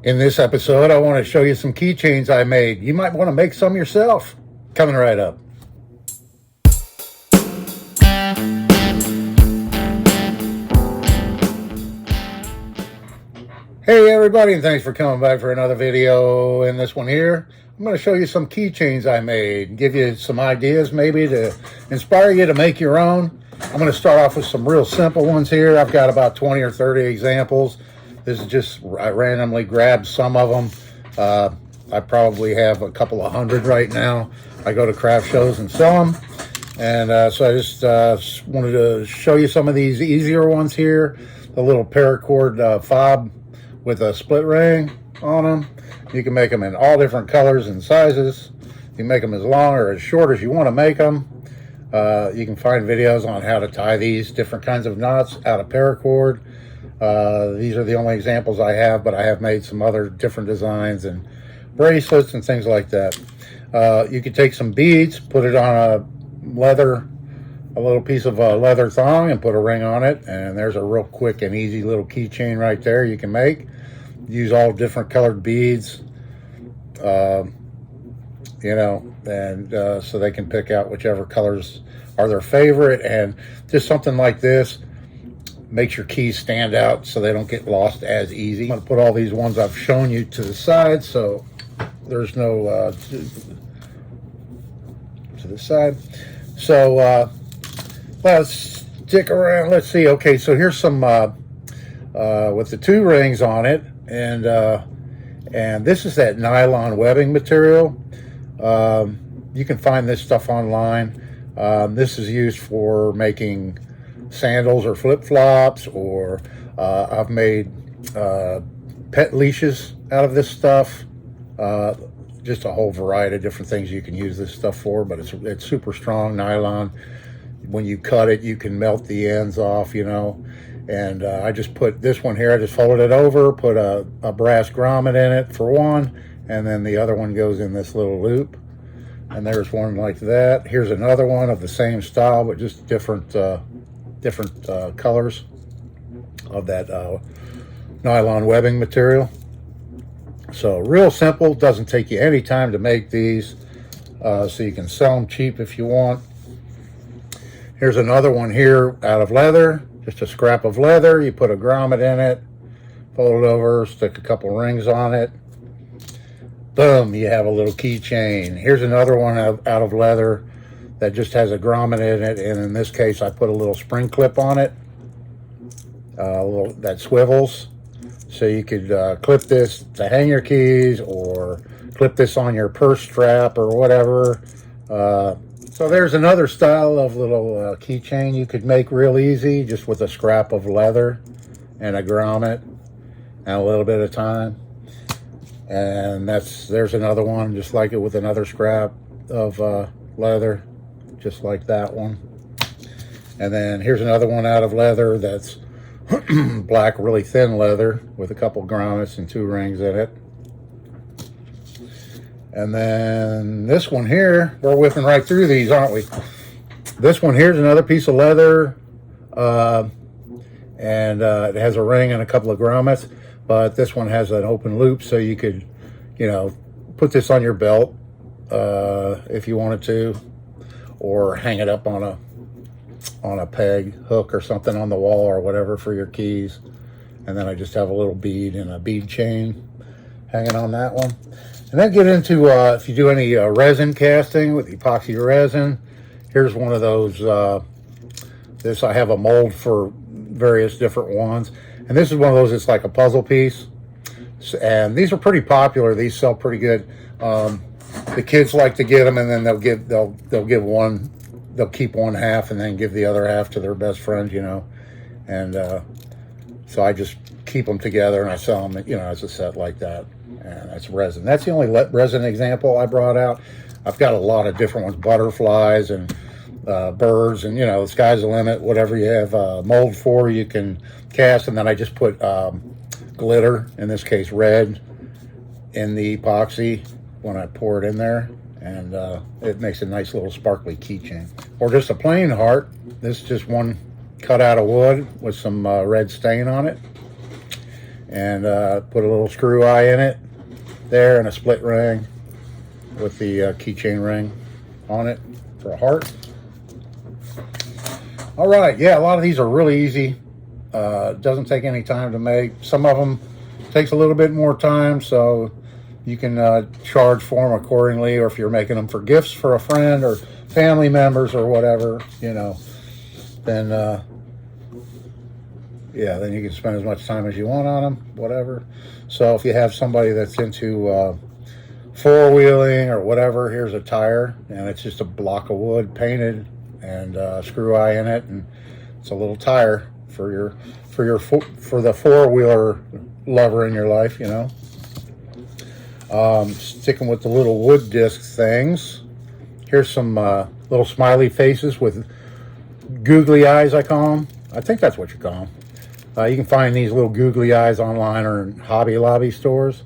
In this episode, I want to show you some keychains I made. You might want to make some yourself. Coming right up. Hey everybody, and thanks for coming back for another video. In this one here, I'm going to show you some keychains I made, give you some ideas maybe to inspire you to make your own. I'm going to start off with some real simple ones here. I've got about 20 or 30 examples. This is just, I randomly grabbed some of them. I probably have a couple of hundred right now. I go to craft shows and sell them. And so I just wanted to show you some of these easier ones here. The little paracord fob with a split ring on them. You can make them in all different colors and sizes. You can make them as long or as short as you want to make them. You can find videos on how to tie these different kinds of knots out of paracord. These are the only examples I have, but I have made some other different designs and bracelets and things like that. You could take some beads, put it on a little piece of leather thong and put a ring on it, and there's a real quick and easy little keychain right there you can make. Use all different colored beads, you know, and so they can pick out whichever colors are their favorite. And just something like this makes your keys stand out so they don't get lost as easy. I'm going to put all these ones I've shown you to the side, so there's no to the side. So let's stick around. Let's see. Okay, so here's some with the two rings on it, and this is that nylon webbing material. You can find this stuff online. This is used for making sandals or flip-flops, or I've made pet leashes out of this stuff. Just a whole variety of different things you can use this stuff for, but it's super strong nylon. When you cut it, you can melt the ends off, you know. And I just put this one here, I just folded it over, put a brass grommet in it for one, and then the other one goes in this little loop. And there's one like that. Here's another one of the same style, but just different colors of that nylon webbing material. So real simple, doesn't take you any time to make these, so you can sell them cheap if you want. Here's another one here out of leather, just a scrap of leather. You put a grommet in it, fold it over, stick a couple rings on it. Boom, you have a little keychain. Here's another one out of leather that just has a grommet in it, and in this case I put a little spring clip on it, that swivels. So you could clip this to hang your keys, or clip this on your purse strap or whatever. So there's another style of little keychain you could make real easy, just with a scrap of leather and a grommet and a little bit of time. And there's another one just like it, with another scrap of leather, just like that one. And then here's another one out of leather that's black, really thin leather with a couple grommets and two rings in it. And then this one here, we're whipping right through these, aren't we? This one here is another piece of leather, and it has a ring and a couple of grommets, but this one has an open loop, so you could, you know, put this on your belt if you wanted to, or hang it up on a peg hook or something on the wall or whatever for your keys. And then I just have a little bead and a bead chain hanging on that one. And then get into if you do any resin casting with epoxy resin. Here's one of those. This, I have a mold for various different ones, and this is one of those. It's like a puzzle piece, and these are pretty popular. These sell pretty good. The kids like to get them, and then they'll give one. They'll keep one half and then give the other half to their best friend, you know. And so I just keep them together and I sell them, you know, as a set like that. And that's resin. That's the only resin example I brought out. I've got a lot of different ones, butterflies and birds, and, you know, the sky's the limit. Whatever you have mold for, you can cast. And then I just put glitter, in this case red, in the epoxy when I pour it in there. And it makes a nice little sparkly keychain. Or just a plain heart. This is just one cut out of wood with some red stain on it. and put a little screw eye in it there, and a split ring with the keychain ring on it for a heart. All right, yeah, a lot of these are really easy. Doesn't take any time to make. Some of them takes a little bit more time, so you can charge for them accordingly, or if you're making them for gifts for a friend or family members or whatever, you know, then yeah, then you can spend as much time as you want on them, whatever. So if you have somebody that's into four-wheeling or whatever, here's a tire, and it's just a block of wood painted and screw eye in it, and it's a little tire for the four-wheeler lover in your life, you know. Sticking with the little wood disc things, here's some little smiley faces with googly eyes, I call them. I think that's what you call them. You can find these little googly eyes online or in Hobby Lobby stores,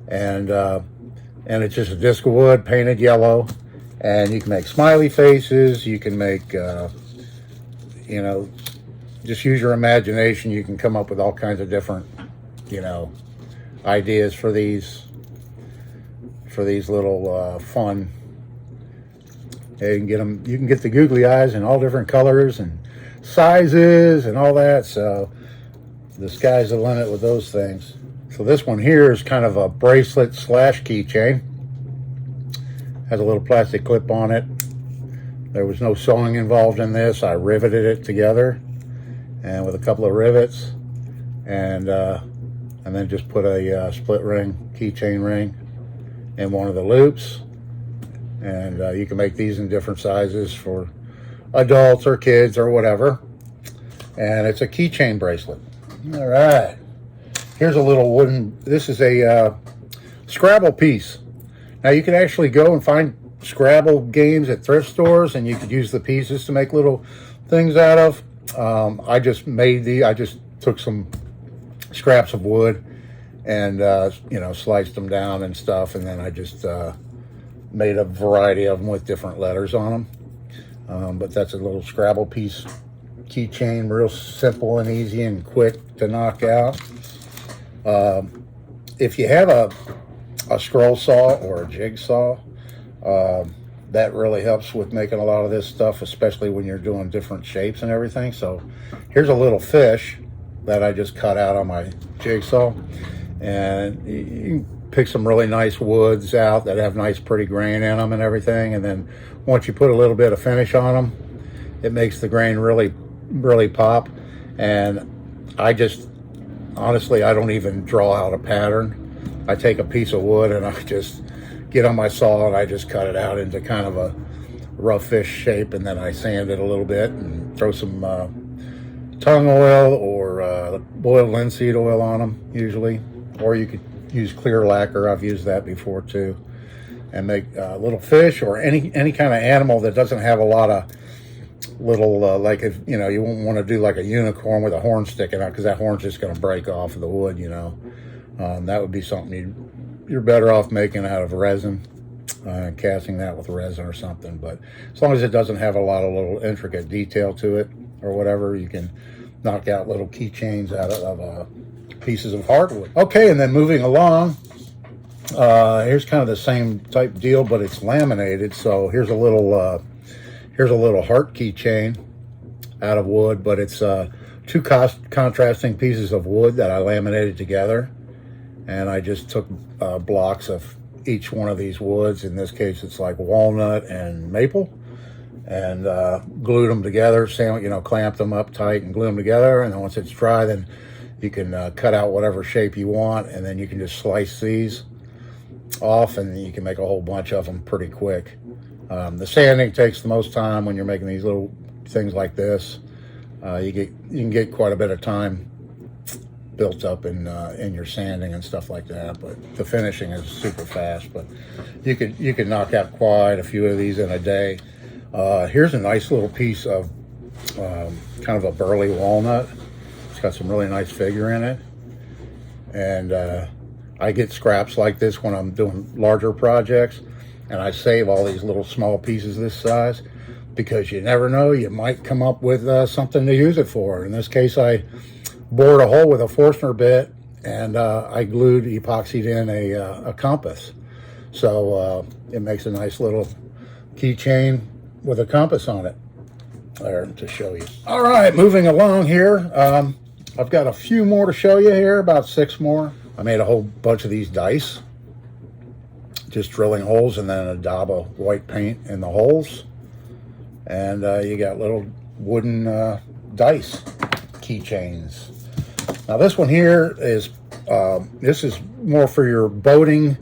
and it's just a disc of wood painted yellow, and you can make smiley faces. You can make, you know, just use your imagination. You can come up with all kinds of different, you know, ideas for these little fun. You can get them. You can get the googly eyes in all different colors and sizes and all that. So the sky's the limit with those things. So this one here is kind of a bracelet slash keychain. Has a little plastic clip on it. There was no sewing involved in this. I riveted it together, and with a couple of rivets, and then just put a split ring keychain ring in one of the loops. And you can make these in different sizes for adults or kids or whatever. And it's a keychain bracelet. All right. Here's a little wooden, this is a Scrabble piece. Now you can actually go and find Scrabble games at thrift stores, and you could use the pieces to make little things out of. I just took some scraps of wood and, you know, sliced them down and stuff. And then I just made a variety of them with different letters on them. But that's a little Scrabble piece keychain, real simple and easy and quick to knock out. If you have a scroll saw or a jigsaw, that really helps with making a lot of this stuff, especially when you're doing different shapes and everything. So here's a little fish that I just cut out on my jigsaw, and you can pick some really nice woods out that have nice pretty grain in them and everything, and then once you put a little bit of finish on them, it makes the grain really pop. And I just honestly, I don't even draw out a pattern. I take a piece of wood and I just get on my saw and I just cut it out into kind of a rough fish shape, and then I sand it a little bit and throw some tongue oil or boiled linseed oil on them usually, or you could use clear lacquer. I've used that before too, and make little fish or any kind of animal that doesn't have a lot of little like, if you know, you won't want to do like a unicorn with a horn sticking out, because that horn's just going to break off of the wood, you know. That would be something you're better off making out of resin, casting that with resin or something. But as long as it doesn't have a lot of little intricate detail to it or whatever, you can knock out little keychains out of pieces of hardwood. Okay, and then moving along, here's kind of the same type deal, but it's laminated. So here's a little heart keychain out of wood, but it's two contrasting pieces of wood that I laminated together, and I just took blocks of each one of these woods. In this case, it's like walnut and maple, and glued them together, clamped them up tight and glue them together. And then once it's dry, then you can cut out whatever shape you want, and then you can just slice these off, and you can make a whole bunch of them pretty quick. The sanding takes the most time when you're making these little things like this. You can get quite a bit of time built up in your sanding and stuff like that, but the finishing is super fast. But you could knock out quite a few of these in a day. Here's a nice little piece of kind of a burly walnut. It's got some really nice figure in it, and I get scraps like this when I'm doing larger projects, and I save all these little small pieces this size, because you never know, you might come up with something to use it for. In this case, I bored a hole with a Forstner bit and I glued, epoxied in a compass. So it makes a nice little keychain with a compass on it. There, to show you. All right, moving along here. I've got a few more to show you here, about 6 more. I made a whole bunch of these dice, just drilling holes and then a daub of white paint in the holes. And you got little wooden dice keychains. Now this one here is, this is more for your boating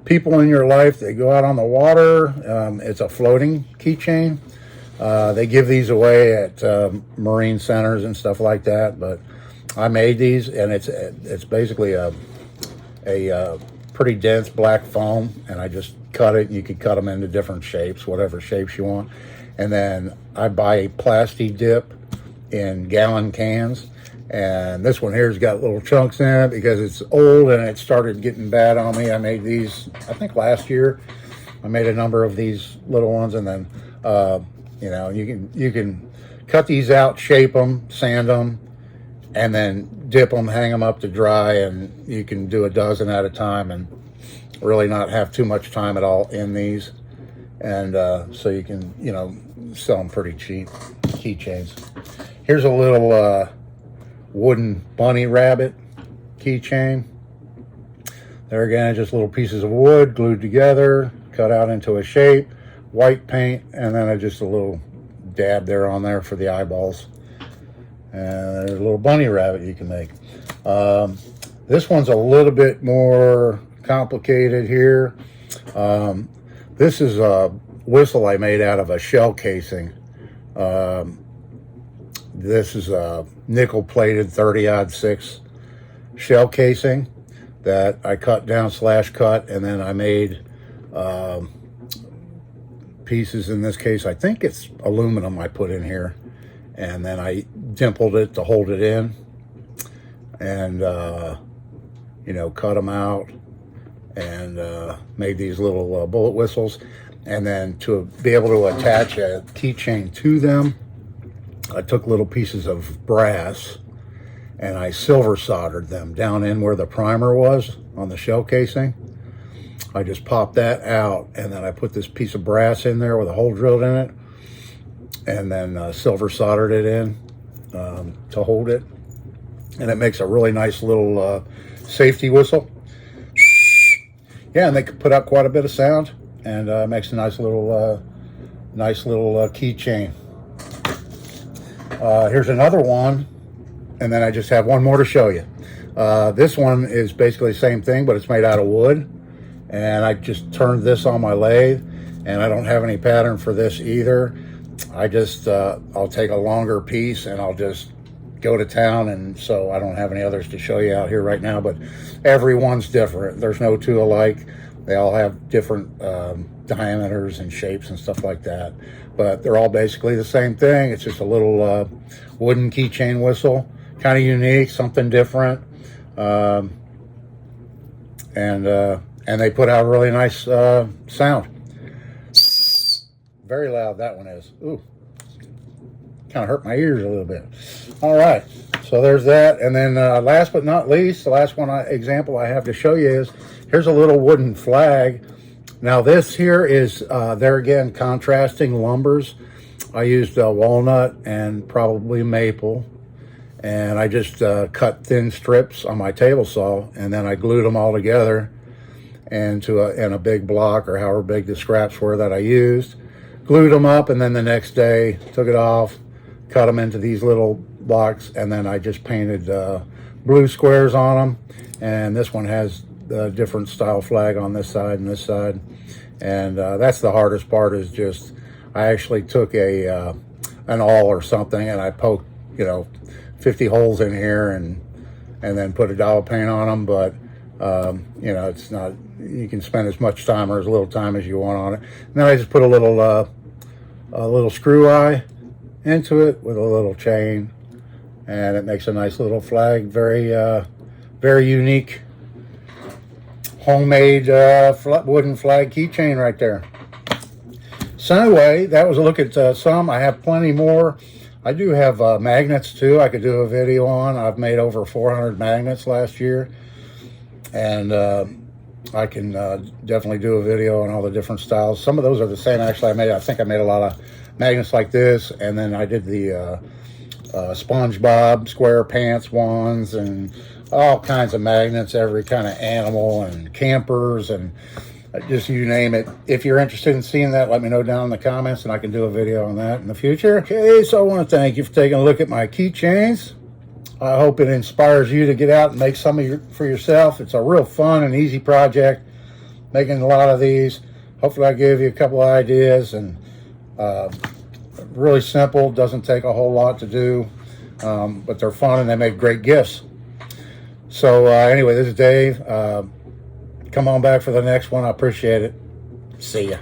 people in your life. They go out on the water. It's a floating keychain. They give these away at marine centers and stuff like that, but I made these, and it's basically a pretty dense black foam, and I just cut it. You could cut them into different shapes, whatever shapes you want. And then I buy a plastic dip in gallon cans, and this one here's got little chunks in it because it's old and it started getting bad on me. I made these, I think last year. I made a number of these little ones, and then you know, you can cut these out, shape them, sand them, and then dip them, hang them up to dry, and you can do a dozen at a time and really not have too much time at all in these. And so you can, you know, sell them pretty cheap, keychains. Here's a little wooden bunny rabbit keychain. There again, just little pieces of wood glued together, cut out into a shape, white paint, and then just a little dab there on there for the eyeballs. And there's a little bunny rabbit you can make. This one's a little bit more complicated here. This is a whistle I made out of a shell casing. This is a nickel-plated 30-06 shell casing that I cut down / cut, and then I made pieces. In this case, I think it's aluminum I put in here, and then I dimpled it to hold it in, and you know, cut them out and made these little bullet whistles. And then to be able to attach a keychain to them, I took little pieces of brass and I silver soldered them down in where the primer was on the shell casing. I just popped that out, and then I put this piece of brass in there with a hole drilled in it, and then silver soldered it in to hold it. And it makes a really nice little safety whistle. Yeah, and they could put out quite a bit of sound, and makes a nice little keychain. Here's another one, and then I just have one more to show you. This one is basically the same thing, but it's made out of wood. And I just turned this on my lathe, and I don't have any pattern for this either. I just, I'll take a longer piece and I'll just go to town, and so I don't have any others to show you out here right now, but every one's different. There's no two alike. They all have different diameters and shapes and stuff like that, but they're all basically the same thing. It's just a little wooden keychain whistle, kind of unique, something different. And they put out a really nice sound. Very loud, that one is. Ooh, kind of hurt my ears a little bit. All right, so there's that. And then last but not least, the last example I have to show you is, here's a little wooden flag. Now this here is, there again, contrasting lumbers. I used walnut and probably maple. And I just cut thin strips on my table saw, and then I glued them all together into in a big block, or however big the scraps were that I used. Glued them up, and then the next day took it off, cut them into these little blocks, and then I just painted blue squares on them. And this one has the different style flag on this side and this side. And that's the hardest part, is just, I actually took an awl or something, and I poked, you know, 50 holes in here, and then put a daub paint on them. But you know, it's not, you can spend as much time or as little time as you want on it. And then I just put a little screw eye into it with a little chain, and it makes a nice little flag. Very very unique homemade wooden flag keychain right there. So anyway, that was a look at some. I have plenty more. I do have magnets too. I could do a video on. I've made over 400 magnets last year, and I can definitely do a video on all the different styles. Some of those are the same. Actually, I think I made a lot of magnets like this, and then I did the SpongeBob square pants ones, and all kinds of magnets, every kind of animal and campers, and just you name it. If you're interested in seeing that, let me know down in the comments, and I can do a video on that in the future. Okay, so I want to thank you for taking a look at my keychains. I hope it inspires you to get out and make some for yourself. It's a real fun and easy project, making a lot of these. Hopefully I gave you a couple of ideas, and really simple, doesn't take a whole lot to do, but they're fun and they make great gifts. So anyway, this is Dave. Come on back for the next one. I appreciate it. See ya.